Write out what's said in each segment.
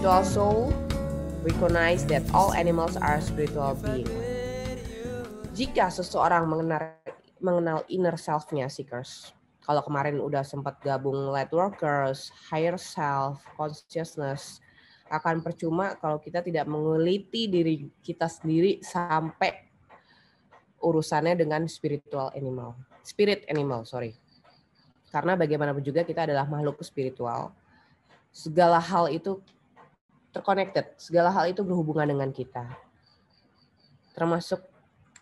Spiritual soul recognize that all animals are spiritual beings. Jika seseorang mengenal inner self-nya, seekers, kalau kemarin udah sempat gabung light workers, higher self, consciousness, akan percuma kalau kita tidak mengeliti diri kita sendiri sampai urusannya dengan spirit animal. Karena bagaimanapun juga kita adalah makhluk spiritual. Segala hal itu terconnected, segala hal itu berhubungan dengan kita. Termasuk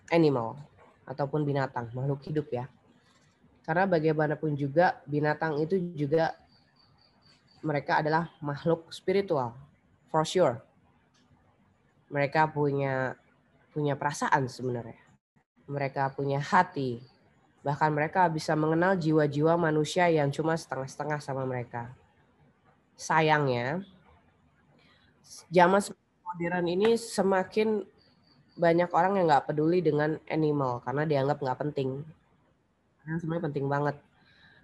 animal ataupun binatang, makhluk hidup ya. Karena bagaimanapun juga binatang itu juga mereka adalah makhluk spiritual, for sure. Mereka punya perasaan sebenarnya. Mereka punya hati. Bahkan mereka bisa mengenal jiwa-jiwa manusia yang cuma setengah-setengah sama mereka. Sayangnya, zaman modern ini semakin banyak orang yang nggak peduli dengan animal karena dianggap nggak penting. Karena sebenarnya penting banget.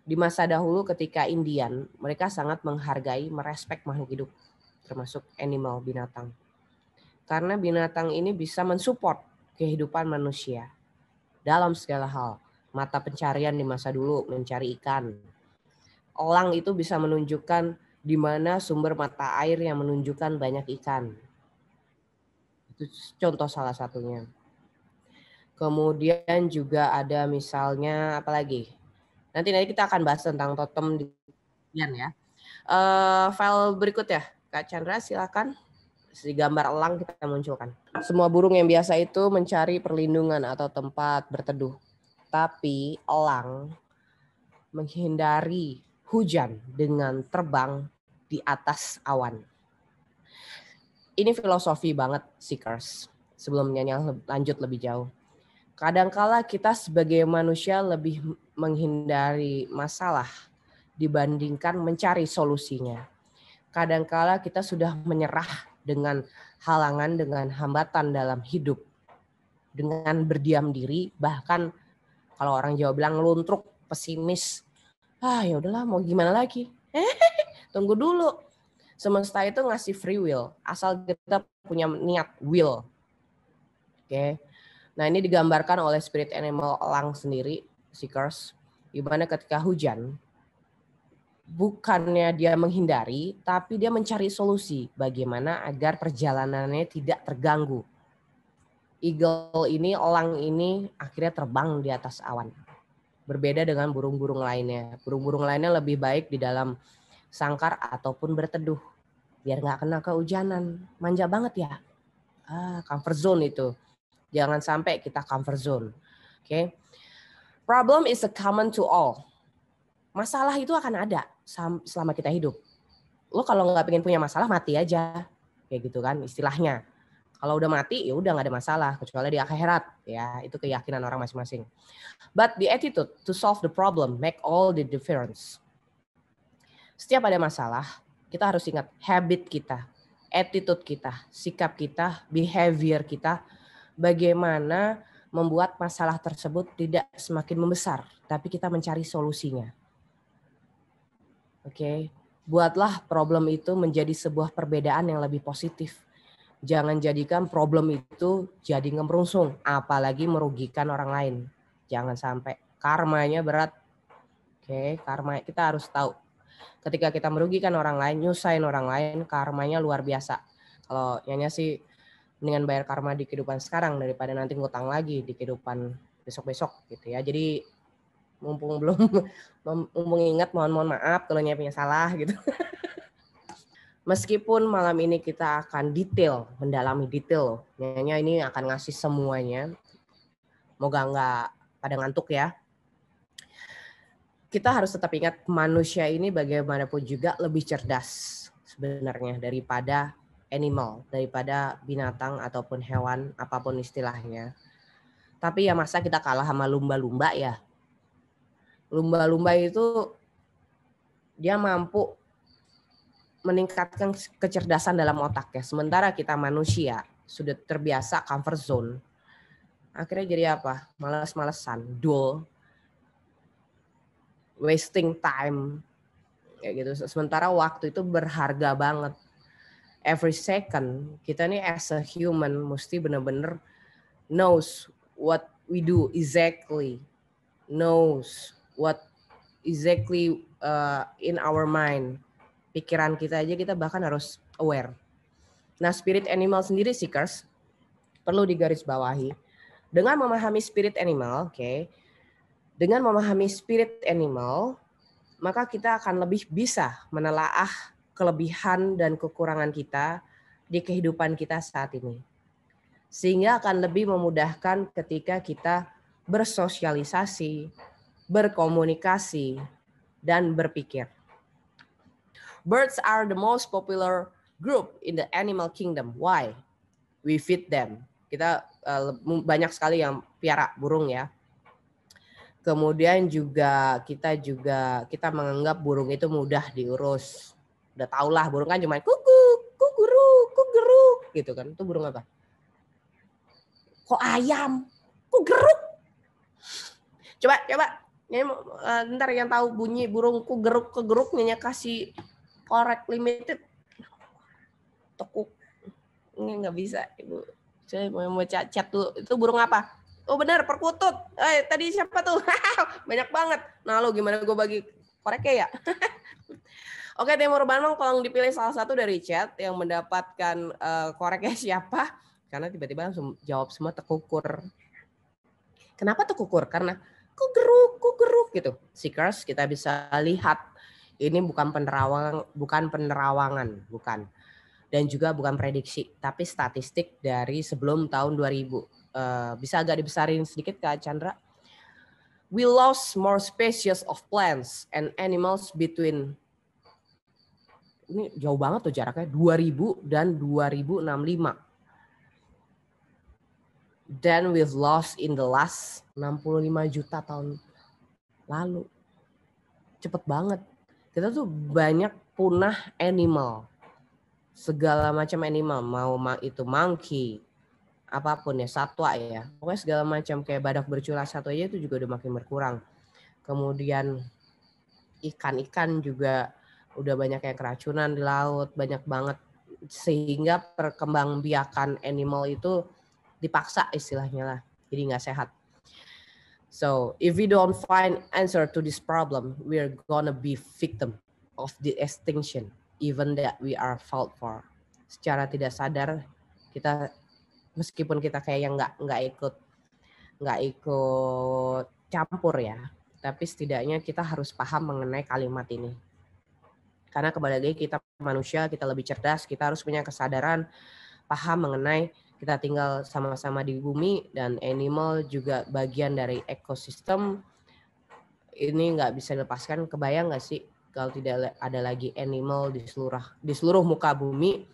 Di masa dahulu ketika Indian, mereka sangat menghargai, merespek makhluk hidup, termasuk animal, binatang. Karena binatang ini bisa mensupport kehidupan manusia dalam segala hal. Mata pencarian di masa dulu, mencari ikan. Elang itu bisa menunjukkan di mana sumber mata air yang menunjukkan banyak ikan. Itu contoh salah satunya. Kemudian juga ada misalnya apa lagi? Nanti kita akan bahas tentang totem di ya. File berikut ya, Kak Chandra silakan. Di gambar elang kita munculkan. Semua burung yang biasa itu mencari perlindungan atau tempat berteduh. Tapi elang menghindari hujan dengan terbang di atas awan. Ini filosofi banget, seekers. Sebelum lanjut lebih jauh. Kadangkala kita sebagai manusia lebih menghindari masalah dibandingkan mencari solusinya. Kadangkala kita sudah menyerah dengan halangan, dengan hambatan dalam hidup. Dengan berdiam diri, bahkan kalau orang Jawa bilang ngeluntruk, pesimis. Ya udahlah mau gimana lagi. Tunggu dulu. Semesta itu ngasih free will, asal kita punya niat, will. Oke. Nah, ini digambarkan oleh spirit animal elang sendiri, seekers, di mana ketika hujan, bukannya dia menghindari, tapi dia mencari solusi bagaimana agar perjalanannya tidak terganggu. Eagle ini, elang ini akhirnya terbang di atas awan. Berbeda dengan burung-burung lainnya. Burung-burung lainnya lebih baik di dalam sangkar ataupun berteduh. Biar nggak kena kehujanan. Manja banget ya. Comfort zone itu. Jangan sampai kita comfort zone. Oke. Problem is a common to all. Masalah itu akan ada selama kita hidup. Lo kalau nggak pengen punya masalah, mati aja. Kayak gitu kan istilahnya. Kalau udah mati, ya udah nggak ada masalah. Kecuali di akhirat. Ya, itu keyakinan orang masing-masing. But the attitude to solve the problem make all the difference. Setiap ada masalah, kita harus ingat habit kita, attitude kita, sikap kita, behavior kita, bagaimana membuat masalah tersebut tidak semakin membesar, tapi kita mencari solusinya. Oke, buatlah problem itu menjadi sebuah perbedaan yang lebih positif. Jangan jadikan problem itu jadi ngemerungsung, apalagi merugikan orang lain. Jangan sampai karmanya berat. Oke, karma kita harus tahu. Ketika kita merugikan orang lain, nyusahin orang lain, karmanya luar biasa. Kalau Nyanya sih mendingan bayar karma di kehidupan sekarang daripada nanti ngutang lagi di kehidupan besok-besok gitu ya. Jadi mumpung ingat, mohon maaf kalau Nyanya punya salah gitu. Meskipun malam ini kita akan mendalami detail. Nyanya ini akan ngasih semuanya. Moga nggak pada ngantuk ya. Kita harus tetap ingat manusia ini bagaimanapun juga lebih cerdas sebenarnya daripada animal, daripada binatang ataupun hewan, apapun istilahnya. Tapi ya masa kita kalah sama lumba-lumba ya. Lumba-lumba itu dia mampu meningkatkan kecerdasan dalam otaknya. Sementara kita manusia sudah terbiasa comfort zone. Akhirnya jadi apa? Malas-malesan, dull, wasting time. Kayak gitu. Sementara waktu itu berharga banget. every second kita nih as a human mesti benar-benar knows what we do exactly, knows what exactly in our mind. Pikiran kita aja kita bahkan harus aware. Nah, spirit animal sendiri seekers perlu digarisbawahi. Dengan memahami spirit animal, dengan memahami spirit animal, maka kita akan lebih bisa menelaah kelebihan dan kekurangan kita di kehidupan kita saat ini. Sehingga akan lebih memudahkan ketika kita bersosialisasi, berkomunikasi, dan berpikir. Birds are the most popular group in the animal kingdom. Why? We feed them. Kita banyak sekali yang piara burung ya. Kemudian juga kita menganggap burung itu mudah diurus. Udah tau lah burung kan cuma kukuk, kukuruk, kugeruk gitu kan. Itu burung apa? Kok ayam? Kugeruk. Coba. Ini ntar yang tahu bunyi burung kugeruk nyanyi kasih korek limited. Tekuk. Ini nggak bisa Ibu. Saya mau chat tuh. Itu burung apa? Oh benar, perkutut. Tadi siapa tuh? Banyak banget. Nah lo gimana gue bagi koreknya ya? Oke, Timur Bandung tolong dipilih salah satu dari chat yang mendapatkan koreknya siapa. Karena tiba-tiba langsung jawab semua tekukur. Kenapa tekukur? Karena kugeruk gitu. Seekers kita bisa lihat ini bukan penerawangan. Dan juga bukan prediksi, tapi statistik dari sebelum tahun 2000. Bisa agak dibesarin sedikit Kak Chandra. We lost more species of plants and animals between, ini jauh banget tuh jaraknya, 2000 dan 2065. Then we've lost in the last 65 juta tahun lalu. Cepet banget. Kita tuh banyak punah animal. Segala macam animal, mau itu monkey, apapun ya, satwa ya. Pokoknya segala macam kayak badak bercula satu aja itu juga udah makin berkurang. Kemudian ikan juga udah banyak yang keracunan di laut, banyak banget. Sehingga perkembangbiakan animal itu dipaksa istilahnya lah. Jadi nggak sehat. So, if we don't find answer to this problem, we're gonna be victim of the extinction, even that we are fault for. Secara tidak sadar kita meskipun kita kayak yang nggak ikut campur ya, tapi setidaknya kita harus paham mengenai kalimat ini. Karena kembali lagi kita manusia, kita lebih cerdas, kita harus punya kesadaran paham mengenai kita tinggal sama-sama di bumi dan animal juga bagian dari ekosistem. Ini nggak bisa dilepaskan. Kebayang nggak sih kalau tidak ada lagi animal di seluruh muka bumi,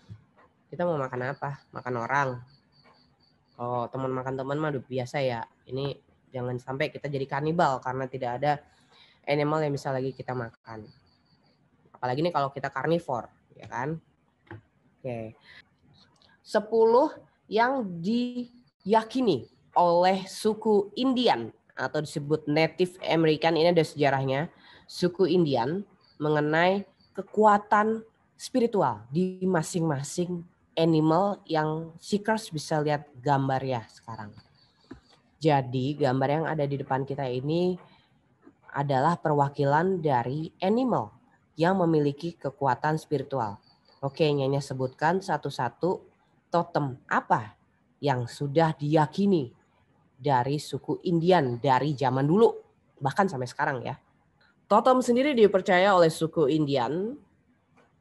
kita mau makan apa? Makan orang. Kalau teman makan teman mah udah biasa ya. Ini jangan sampai kita jadi kanibal karena tidak ada animal yang bisa lagi kita makan. Apalagi nih kalau kita karnivor, ya kan? Oke. 10 yang diyakini oleh suku Indian atau disebut Native American, ini ada sejarahnya. Suku Indian mengenai kekuatan spiritual di masing-masing animal yang seekers bisa lihat gambar ya sekarang. Jadi gambar yang ada di depan kita ini adalah perwakilan dari animal yang memiliki kekuatan spiritual. Oke, Nyonya sebutkan satu-satu totem apa yang sudah diyakini dari suku Indian dari zaman dulu, bahkan sampai sekarang ya. Totem sendiri dipercaya oleh suku Indian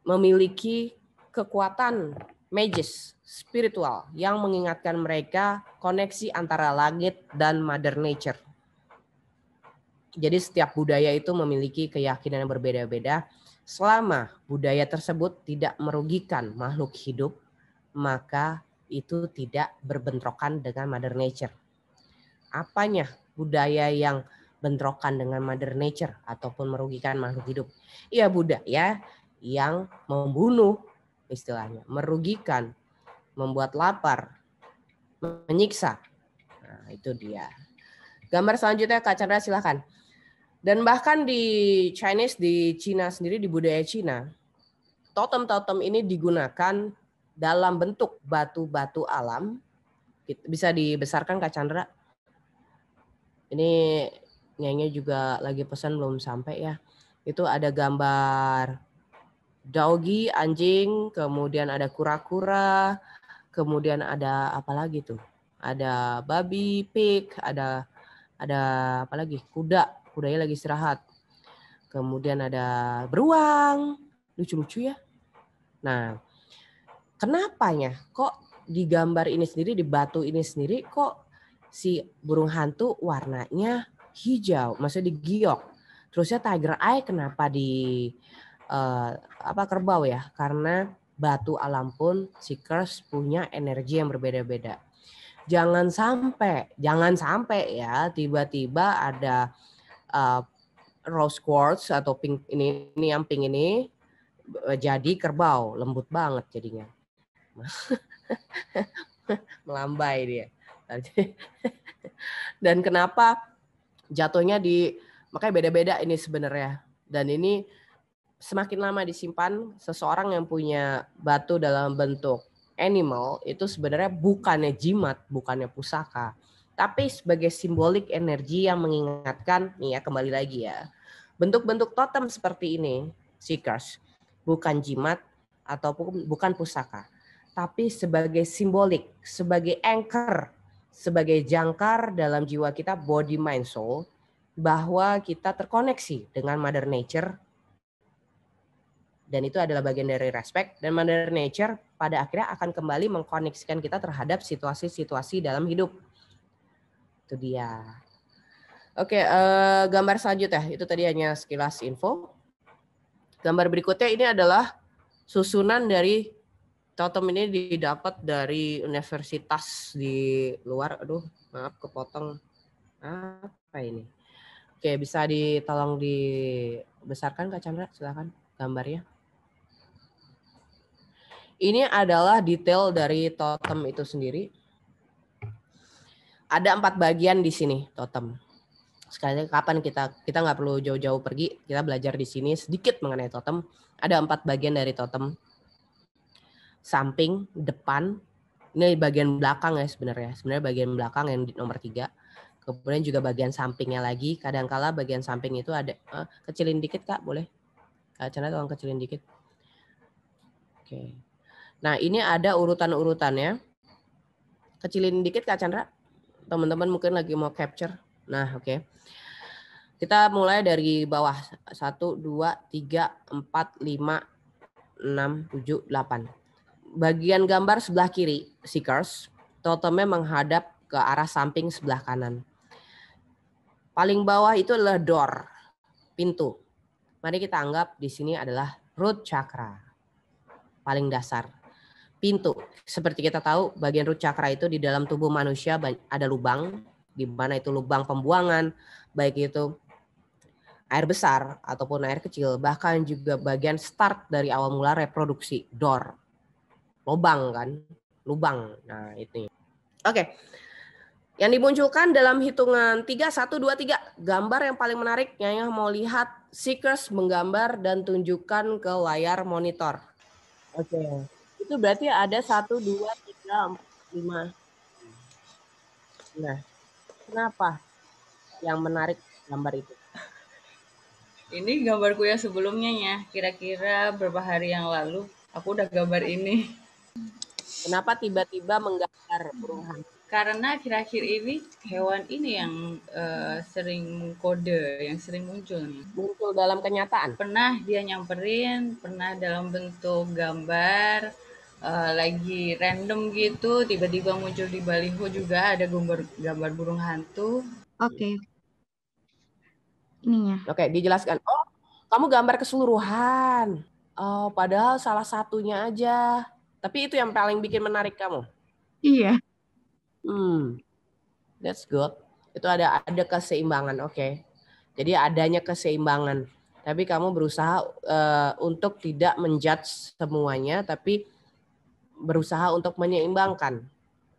memiliki kekuatan magis spiritual yang mengingatkan mereka koneksi antara langit dan Mother Nature. Jadi setiap budaya itu memiliki keyakinan yang berbeda-beda. Selama budaya tersebut tidak merugikan makhluk hidup, maka itu tidak berbentrokan dengan Mother Nature. Apanya budaya yang bentrokan dengan Mother Nature ataupun merugikan makhluk hidup? Iya budaya yang membunuh istilahnya, merugikan, membuat lapar, menyiksa. Nah, itu dia. Gambar selanjutnya Kak Chandra silakan. Dan bahkan di Chinese, di Cina sendiri, di budaya Cina, totem-totem ini digunakan dalam bentuk batu-batu alam. Bisa dibesarkan Kak Chandra? Ini Nyanya juga lagi pesan belum sampai ya. Itu ada gambar doggy, anjing, kemudian ada kura-kura, kemudian ada apa lagi tuh? Ada babi, pig, ada apa lagi? Kuda, kudanya lagi istirahat. Kemudian ada beruang, lucu-lucu ya. Nah, kenapanya kok di gambar ini sendiri, di batu ini sendiri kok si burung hantu warnanya hijau, maksudnya digiok. Terusnya tiger eye kenapa di kerbau ya? Karena batu alam pun seekers punya energi yang berbeda-beda. Jangan sampai ya tiba-tiba ada rose quartz atau pink ini yang pink ini jadi kerbau, lembut banget jadinya. Melambai dia. Dan kenapa jatuhnya makanya beda-beda ini sebenarnya. Dan ini semakin lama disimpan, seseorang yang punya batu dalam bentuk animal itu sebenarnya bukannya jimat, bukannya pusaka, tapi sebagai simbolik energi yang mengingatkan, nih ya kembali lagi ya, bentuk-bentuk totem seperti ini, seekers, bukan jimat ataupun bukan pusaka, tapi sebagai simbolik, sebagai anchor, sebagai jangkar dalam jiwa kita, body, mind, soul, bahwa kita terkoneksi dengan Mother Nature. Dan itu adalah bagian dari respect. Dan Mother Nature pada akhirnya akan kembali mengkoneksikan kita terhadap situasi-situasi dalam hidup. Itu dia. Oke, gambar selanjutnya. Itu tadi hanya sekilas info. Gambar berikutnya ini adalah susunan dari totem ini didapat dari universitas di luar. Aduh, maaf kepotong. Apa ini? Oke, bisa tolong dibesarkan Kak Chandra, silakan gambarnya. Ini adalah detail dari totem itu sendiri. Ada 4 bagian di sini totem. Sekali kapan kita nggak perlu jauh-jauh pergi, kita belajar di sini sedikit mengenai totem. Ada 4 bagian dari totem. Samping, depan, ini bagian belakang ya sebenarnya. Sebenarnya bagian belakang yang nomor 3. Kemudian juga bagian sampingnya lagi. Kadangkala bagian samping itu ada kecilin dikit Kak, boleh? Kak Chandra tolong kecilin dikit. Oke. Nah, ini ada urutan-urutannya. Kecilin dikit Kak Chandra. Teman-teman mungkin lagi mau capture. Nah, oke. Kita mulai dari bawah. 1, 2, 3, 4, 5, 6, 7, 8. Bagian gambar sebelah kiri, seekers, totemnya menghadap ke arah samping sebelah kanan. Paling bawah itu adalah door, pintu. Mari kita anggap di sini adalah root chakra. Paling dasar. Pintu. Seperti kita tahu, bagian root chakra itu di dalam tubuh manusia ada lubang, di mana itu lubang pembuangan, baik itu air besar ataupun air kecil, bahkan juga bagian start dari awal mula reproduksi, door. Lubang kan, lubang. Nah, itu. Oke. Yang dimunculkan dalam hitungan 3, 1, 2, 3. Gambar yang paling menarik, yang mau lihat, seekers menggambar dan tunjukkan ke layar monitor. Oke. Itu berarti ada 1, 2, 3, 4, 5. Nah, kenapa yang menarik gambar itu? Ini gambarku yang sebelumnya ya. Kira-kira beberapa hari yang lalu aku udah gambar ini. Kenapa tiba-tiba menggambar burung hantu? Karena akhir-akhir ini hewan ini yang sering mengkode, yang sering muncul nih. Muncul dalam kenyataan? Pernah dia nyamperin, pernah dalam bentuk gambar, lagi random gitu, tiba-tiba muncul di baliho juga ada gambar burung hantu. Oke. Ininya. Oke, dijelaskan. Oh, kamu gambar keseluruhan. Oh, padahal salah satunya aja. Tapi itu yang paling bikin menarik kamu. Iya. That's good. Itu ada keseimbangan, oke. Jadi adanya keseimbangan. Tapi kamu berusaha untuk tidak menjudge semuanya, tapi berusaha untuk menyeimbangkan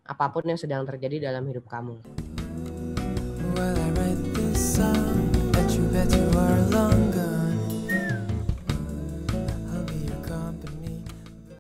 apapun yang sedang terjadi dalam hidup kamu.